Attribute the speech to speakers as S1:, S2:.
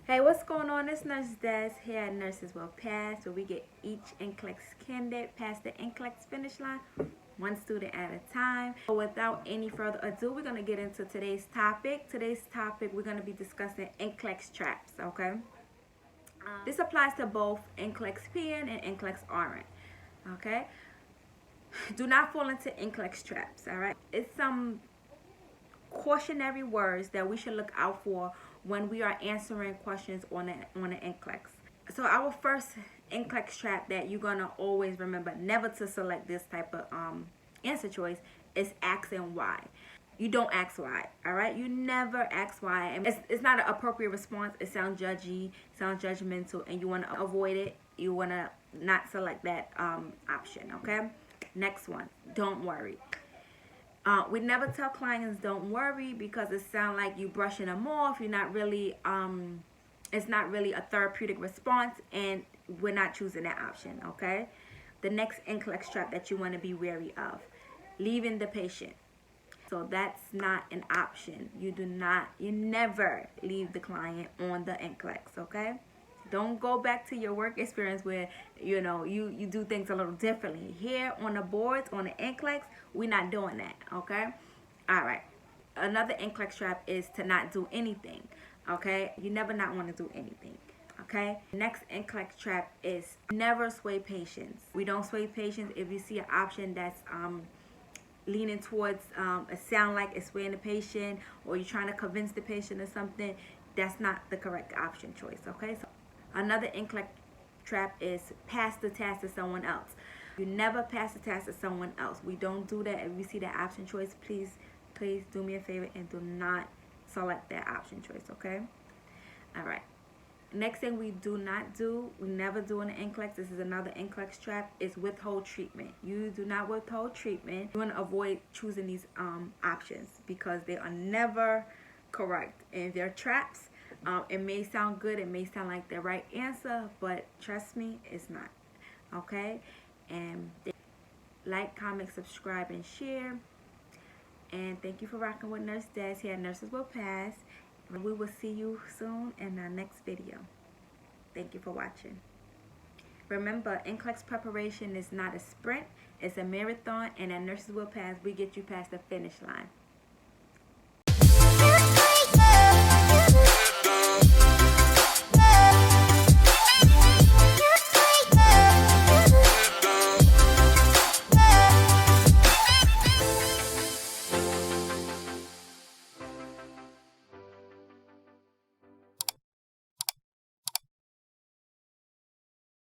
S1: Hey, what's going on? It's Nurse Des here at Nurses Will Pass, where we get each NCLEX candidate past the NCLEX finish line, one student at a time. So without any further ado, we're going to get into today's topic. We're going to be discussing NCLEX traps, okay? This applies to both NCLEX-PN and NCLEX-RN, okay? Do not fall into NCLEX traps, all right? It's some cautionary words that we should look out for when we are answering questions on an NCLEX. So our first NCLEX trap that you're gonna always remember never to select this type of answer choice is asking why. You don't ask why, all right? You never ask why. And it's not an appropriate response. It sounds judgy, sounds judgmental, and you want to avoid it. You want to not select that option, okay? Next one, don't worry. We never tell clients don't worry because it sounds like you brushing them off. You're not really, it's not really a therapeutic response, and we're not choosing that option, okay? The next NCLEX trap that you want to be wary of, leaving the patient. So that's not an option. You never leave the client on the NCLEX, okay? Don't go back to your work experience where, you know, you do things a little differently. Here on the boards, on the NCLEX, we're not doing that, okay? All right. Another NCLEX trap is to not do anything, okay? You never not want to do anything, okay? Next NCLEX trap is never sway patients. We don't sway patients if you see an option that's leaning towards a sound like it's swaying the patient, or you're trying to convince the patient of something. That's not the correct option choice, okay? So another NCLEX trap is pass the task to someone else. You never pass the task to someone else. We don't do that. If you see that option choice, please do me a favor and do not select that option choice, okay? All right. Next thing we do not do, we never do in the NCLEX, this is another NCLEX trap, is withhold treatment. You do not withhold treatment. You want to avoid choosing these options because they are never correct. And they're traps. It may sound good, it may sound like the right answer, but trust me, it's not. Okay? And like, comment, subscribe, and share. And thank you for rocking with Nurse Des here at Nurses Will Pass. We will see you soon in our next video. Thank you for watching. Remember, NCLEX preparation is not a sprint, it's a marathon, and at Nurses Will Pass, we get you past the finish line.